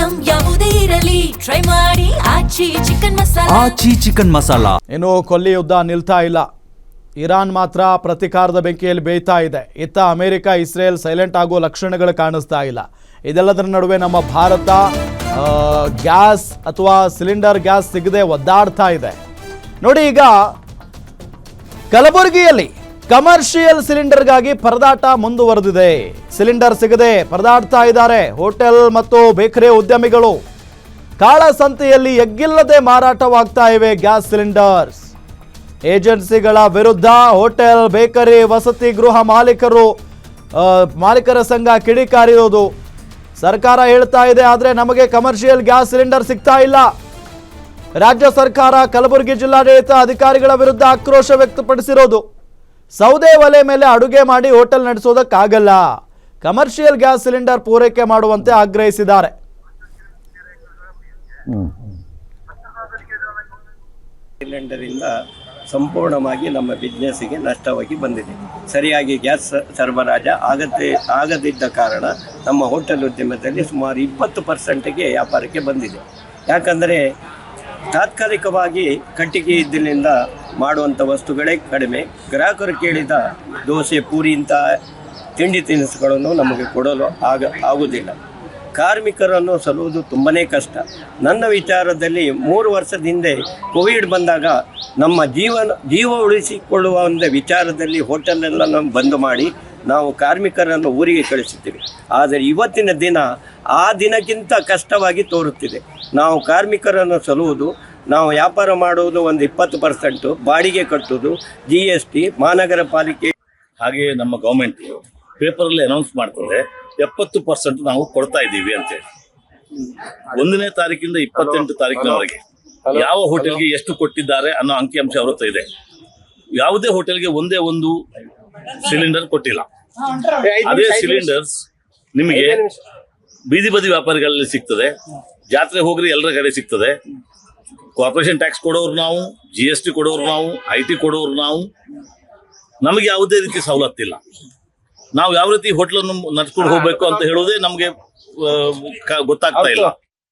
Item ಯಾವುದೇ ಇರಲಿ try ಮಾಡಿ ಆಚಿ ಚಿಕನ್ ಮಸಾಲಾ. ಆಚಿ ಚಿಕನ್ ಮಸಾಲಾ. ಇನ್ನು ಕೊಲ್ಲಿ ಯುದ್ಧ ನಿಲ್ತಾ ಇಲ್ಲ. ಇರಾನ್ ಮಾತ್ರ ಪ್ರತಿಕಾರದ ಬೆಂಕಿಯಲ್ಲಿ ಬೇಯ್ತಾ ಇದೆ. ಇತ್ತ ಅಮೆರಿಕ ಇಸ್ರೇಲ್ ಸೈಲೆಂಟ್ ಆಗೋ ಲಕ್ಷಣಗಳು ಕಾಣಿಸ್ತಾ ಇಲ್ಲ. ಇದೆಲ್ಲದರ ನಡುವೆ ನಮ್ಮ ಭಾರತ ಗ್ಯಾಸ್ ಅಥವಾ ಸಿಲಿಂಡರ್ ಗ್ಯಾಸ್ ಸಿಗದೆ ಒದ್ದಾಡ್ತಾ ಇದೆ. ನೋಡಿ, ಈಗ ಕಲಬುರಗಿಯಲ್ಲಿ ಕಮರ್ಷಿಯಲ್ ಸಿಲಿಂಡರ್ಗಾಗಿ ಪರದಾಟ ಮುಂದುವರೆದಿದೆ. ಸಿಲಿಂಡರ್ ಸಿಗದೆ ಪರದಾಡ್ತಾ ಇದ್ದಾರೆ ಹೋಟೆಲ್ ಮತ್ತು ಬೇಕರಿ ಉದ್ಯಮಿಗಳು. ಕಾಳಸಂತೆಯಲ್ಲಿ ಎಗ್ಗಿಲ್ಲದೆ ಮಾರಾಟವಾಗ್ತಾ ಇವೆ ಗ್ಯಾಸ್ ಸಿಲಿಂಡರ್ಸ್. ಏಜೆನ್ಸಿಗಳ ವಿರುದ್ಧ ಹೋಟೆಲ್, ಬೇಕರಿ, ವಸತಿ ಗೃಹ ಮಾಲೀಕರ ಸಂಘ ಕಿಡಿಕಾರಿರೋದು. ಸರ್ಕಾರ ಹೇಳ್ತಾ ಇದೆ, ಆದರೆ ನಮಗೆ ಕಮರ್ಷಿಯಲ್ ಗ್ಯಾಸ್ ಸಿಲಿಂಡರ್ ಸಿಗ್ತಾ ಇಲ್ಲ. ರಾಜ್ಯ ಸರ್ಕಾರ ಕಲಬುರಗಿ ಜಿಲ್ಲಾಡಳಿತ ಅಧಿಕಾರಿಗಳ ವಿರುದ್ಧ ಆಕ್ರೋಶ ವ್ಯಕ್ತಪಡಿಸಿರೋದು. ಸೌದೆ ಒಲೆ ಮೇಲೆ ಅಡುಗೆ ಮಾಡಿ ಹೋಟೆಲ್ ನಡೆಸೋದಕ್ಕಾಗಲ್ಲ, ಕಮರ್ಷಿಯಲ್ ಗ್ಯಾಸ್ ಸಿಲಿಂಡರ್ ಪೂರೈಕೆ ಮಾಡುವಂತೆ ಆಗ್ರಹಿಸಿದ್ದಾರೆ. ಸಿಲಿಂಡರ್ ಇಂದ ಸಂಪೂರ್ಣವಾಗಿ ನಮ್ಮ ಬಿಸ್ನೆಸ್ಸಿಗೆ ನಷ್ಟವಾಗಿ ಬಂದಿದೆ. ಸರಿಯಾಗಿ ಗ್ಯಾಸ್ ಸರಬರಾಜು ಆಗದಿದ್ದ ಕಾರಣ ನಮ್ಮ ಹೋಟೆಲ್ ಉದ್ಯಮದಲ್ಲಿ ಸುಮಾರು 20%ಗೆ ವ್ಯಾಪಾರಕ್ಕೆ ಬಂದಿದೆ. ಯಾಕಂದರೆ ತಾತ್ಕಾಲಿಕವಾಗಿ ಕಟ್ಟಿಗೆ ಇದ್ದಿನಿಂದ ಮಾಡುವಂಥ ವಸ್ತುಗಳೇ ಕಡಿಮೆ. ಗ್ರಾಹಕರು ಕೇಳಿದ ದೋಸೆ, ಪೂರಿ ಇಂಥ ತಿಂಡಿ ತಿನಿಸುಗಳನ್ನು ನಮಗೆ ಕೊಡಲು ಆಗುವುದಿಲ್ಲ. ಕಾರ್ಮಿಕರನ್ನು ಸಲುವುದು ತುಂಬನೇ ಕಷ್ಟ. ನನ್ನ ವಿಚಾರದಲ್ಲಿ 3 ವರ್ಷದ ಹಿಂದೆ ಕೋವಿಡ್ ಬಂದಾಗ ನಮ್ಮ ಜೀವ ಉಳಿಸಿಕೊಳ್ಳುವ ಒಂದು ವಿಚಾರದಲ್ಲಿ ಹೋಟೆಲೆಲ್ಲ ನಾವು ಬಂದ್ ಮಾಡಿ ನಾವು ಕಾರ್ಮಿಕರನ್ನು ಊರಿಗೆ ಕಳಿಸುತ್ತೀವಿ. ಆದರೆ ಇವತ್ತಿನ ದಿನ ಆ ದಿನಕ್ಕಿಂತ ಕಷ್ಟವಾಗಿ ತೋರುತ್ತಿದೆ. ನಾವು ಕಾರ್ಮಿಕರನ್ನು ಸಲುವುದು, ನಾವು ವ್ಯಾಪಾರ ಮಾಡುವುದು ಒಂದು 20%, ಬಾಡಿಗೆ ಕಟ್ಟುವುದು, GST, ಮಹಾನಗರ ಪಾಲಿಕೆ. ಹಾಗೆ ನಮ್ಮ ಗೌರ್ಮೆಂಟ್ ಪೇಪರಲ್ಲಿ ಅನೌನ್ಸ್ ಮಾಡ್ತದೆ 70% ನಾವು ಕೊಡ್ತಾ ಇದ್ದೀವಿ ಅಂತೇಳಿ. 1ನೇ ತಾರೀಕಿಂದ 28 ತಾರೀಕಿನವರೆಗೆ ಯಾವ ಹೋಟೆಲ್ಗೆ ಎಷ್ಟು ಕೊಟ್ಟಿದ್ದಾರೆ ಅನ್ನೋ ಅಂಕಿಅಂಶ ಅವ್ರ ಹತ್ರ ಇದೆ. ಯಾವುದೇ ಹೋಟೆಲ್ಗೆ ಒಂದೇ ಒಂದು ಸಿಲಿಂಡರ್ ಕೊಟ್ಟಿಲ್ಲ. ಅದೇ ಸಿಲಿಂಡರ್ಸ್ ನಿಮಗೆ ಬೀದಿ ಬದಿ ವ್ಯಾಪಾರಿಗಳಲ್ಲಿ ಸಿಗ್ತದೆ, ಜಾತ್ರೆ ಹೋಗ್ರಿ ಎಲ್ಲರ ಕಡೆ ಸಿಗ್ತದೆ. ಕಾರ್ಪೊರೇಷನ್ ಟ್ಯಾಕ್ಸ್ ಕೊಡೋರು ನಾವು, GST ಕೊಡೋರು ನಾವು, IT ಕೊಡೋರು ನಾವು. ನಮಗೆ ಯಾವುದೇ ರೀತಿ ಸವಲತ್ತಿಲ್ಲ. ನಾವು ಯಾವ ರೀತಿ ಹೋಟ್ಲನ್ನು ನಡ್ಸ್ಕೊಂಡು ಹೋಗ್ಬೇಕು ಅಂತ ಹೇಳೋದೇ ನಮಗೆ ಗೊತ್ತಾಗ್ತಾ ಇಲ್ಲ.